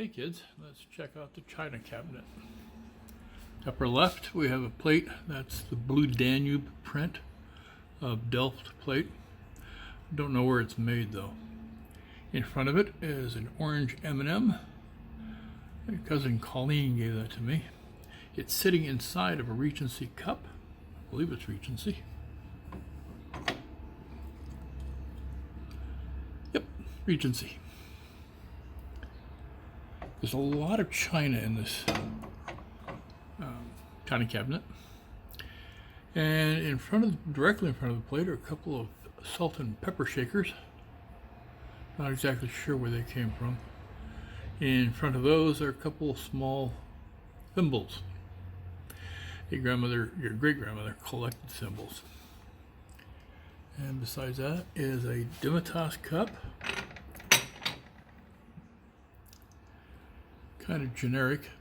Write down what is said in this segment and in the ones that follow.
Okay kids, let's check out the china cabinet. Upper left we have a plate, that's the Blue Danube print of Delft plate. Don't know where it's made though. In front of it is an orange M&M. My cousin Colleen gave that to me. It's sitting inside of a Regency cup. I believe it's Regency. Yep, Regency. There's a lot of china in this china cabinet. And in front of, directly in front of the plate are a couple of salt and pepper shakers. Not exactly sure where they came from. In front of those are a couple of small thimbles. Your great-grandmother collected thimbles. And besides that is a Dimitas cup. Kind of generic.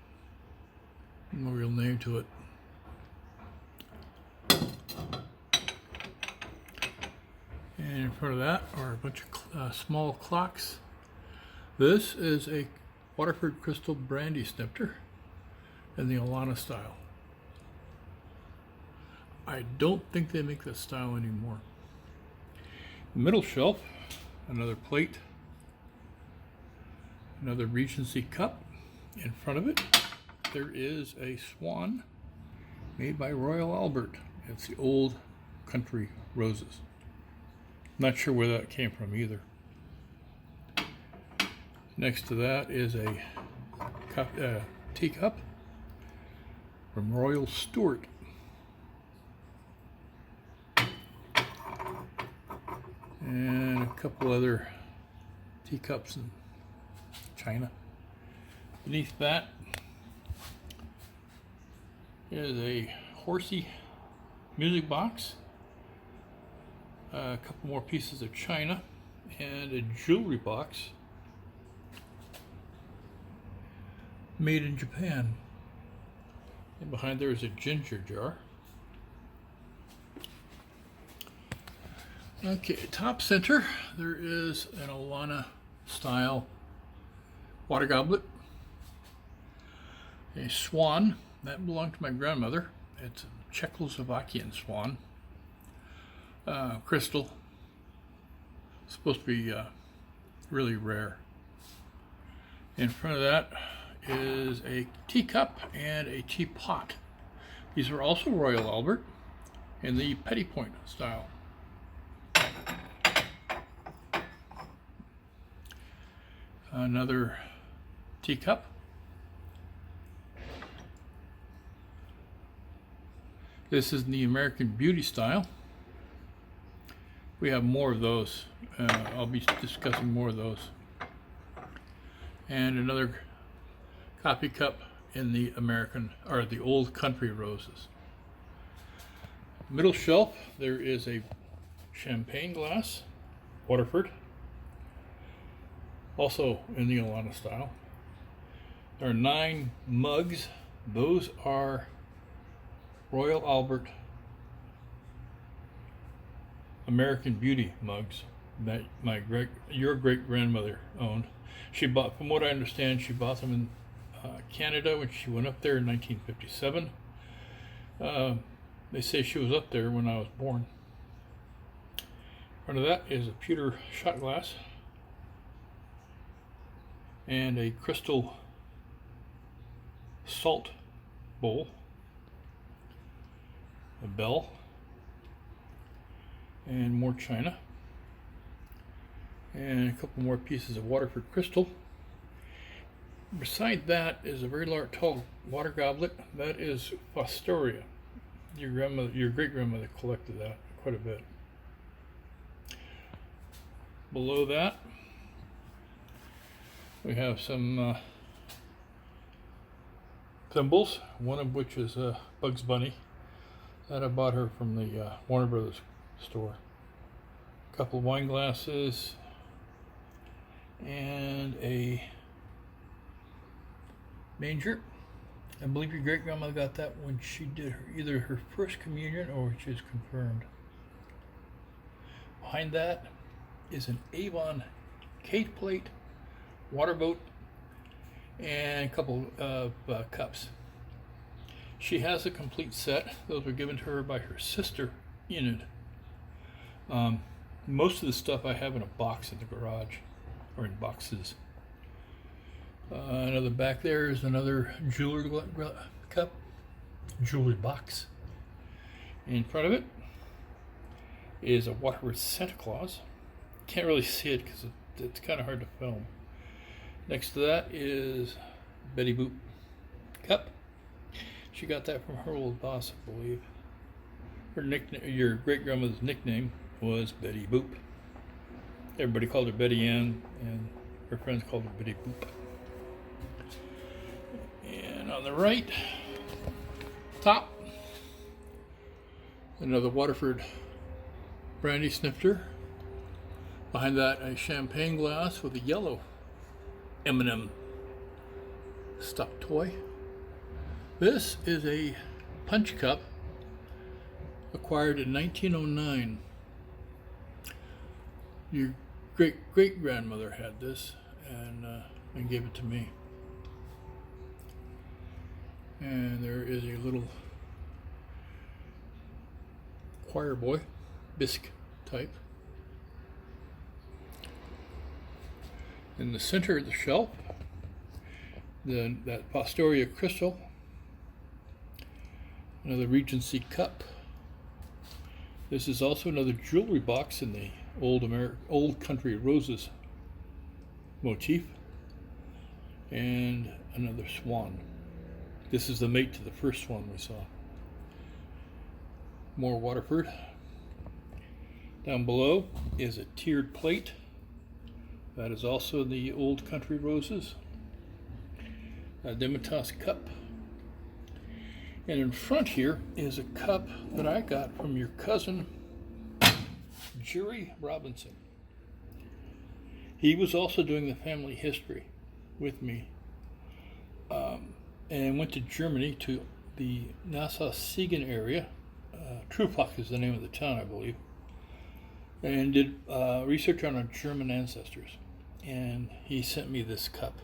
No real name to it. And in front of that are a bunch of small clocks. This is a Waterford Crystal Brandy Snifter in the Alana style. I don't think they make this style anymore. Middle shelf, another plate, another Regency cup. In front of it, there is a swan made by Royal Albert. It's the Old Country Roses. Not sure where that came from either. Next to that is a teacup from Royal Stewart. And a couple other teacups in china. Beneath that is a Horsey music box, a couple more pieces of china, and a jewelry box made in Japan. And behind there is a ginger jar. Okay, top center there is an Alana style water goblet. A swan, that belonged to my grandmother. It's a Czechoslovakian swan. Crystal. Supposed to be really rare. In front of that is a teacup and a teapot. These are also Royal Albert in the Petit Point style. Another teacup. This is the American Beauty style. We have more of those. I'll be discussing more of those. And another coffee cup in the American, or the Old Country Roses. Middle shelf, there is a champagne glass, Waterford, also in the Alana style. There are 9 mugs. Those are Royal Albert American Beauty mugs that your great grandmother owned. She bought, from what I understand, she bought them in Canada when she went up there in 1957. They say she was up there when I was born. In front of that is a pewter shot glass and a crystal salt bowl, a bell, and more china, and a couple more pieces of Waterford crystal. Beside that is a very large, tall water goblet. That is Fostoria. Your great grandmother collected that quite a bit. Below that, we have some thimbles, one of which is Bugs Bunny that I bought her from the Warner Brothers store. A couple of wine glasses and a manger. I believe your great grandmother got that when she did either her first communion or when she was confirmed. Behind that is an Avon Kate plate, water boat, and a couple of cups. She has a complete set. Those were given to her by her sister, Enid. Most of the stuff I have in a box in the garage, or in boxes. Another back there is another jewelry cup, jewelry box. In front of it is a Waterworth Santa Claus. Can't really see it because it's kind of hard to film. Next to that is Betty Boop cup. She got that from her old boss, I believe. Her nickname, your great grandmother's nickname, was Betty Boop. Everybody called her Betty Ann, and her friends called her Betty Boop. And on the right, top, another Waterford brandy snifter. Behind that, a champagne glass with a yellow M&M stuffed toy. This is a punch cup acquired in 1909. Your great grandmother had this and gave it to me. And there is a little choir boy, bisque type. In the center of the shelf, that Pastoria crystal, another Regency cup. This is also another jewelry box in the old country roses motif, and another swan. This is the mate to the first swan we saw. More Waterford. Down below is a tiered plate. That is also the old country roses. A Demitasse cup. And in front here is a cup that I got from your cousin, Jerry Robinson. He was also doing the family history with me, and went to Germany, to the Nassau-Siegen area. Trufach is the name of the town, I believe, and did research on our German ancestors. And he sent me this cup.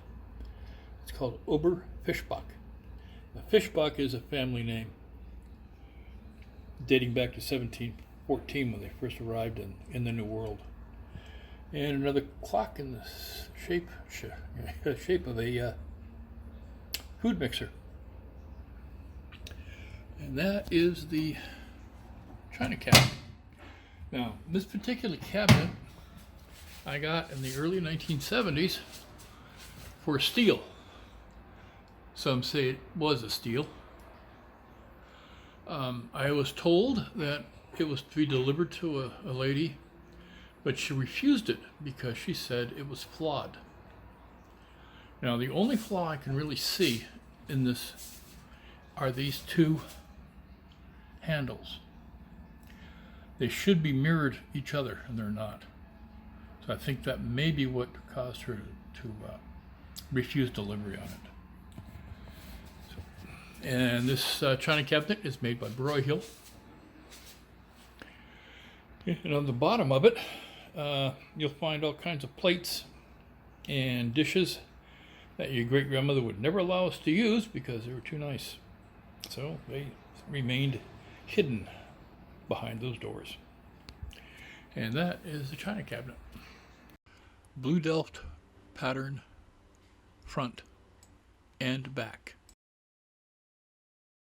It's called Ober Fischbach. Now, Fischbach is a family name dating back to 1714 when they first arrived in the New World. And another clock in the shape of a food mixer. And that is the china cabinet. Now, this particular cabinet I got in the early 1970s for steel. Some say it was a steal. I was told that it was to be delivered to a lady, but she refused it because she said it was flawed. Now, the only flaw I can really see in this are these two handles. They should be mirrored each other, and they're not. So I think that may be what caused her to refuse delivery on it. And this china cabinet is made by Broyhill. And on the bottom of it, you'll find all kinds of plates and dishes that your great grandmother would never allow us to use because they were too nice. So they remained hidden behind those doors. And that is the china cabinet. Blue Delft pattern, front and back.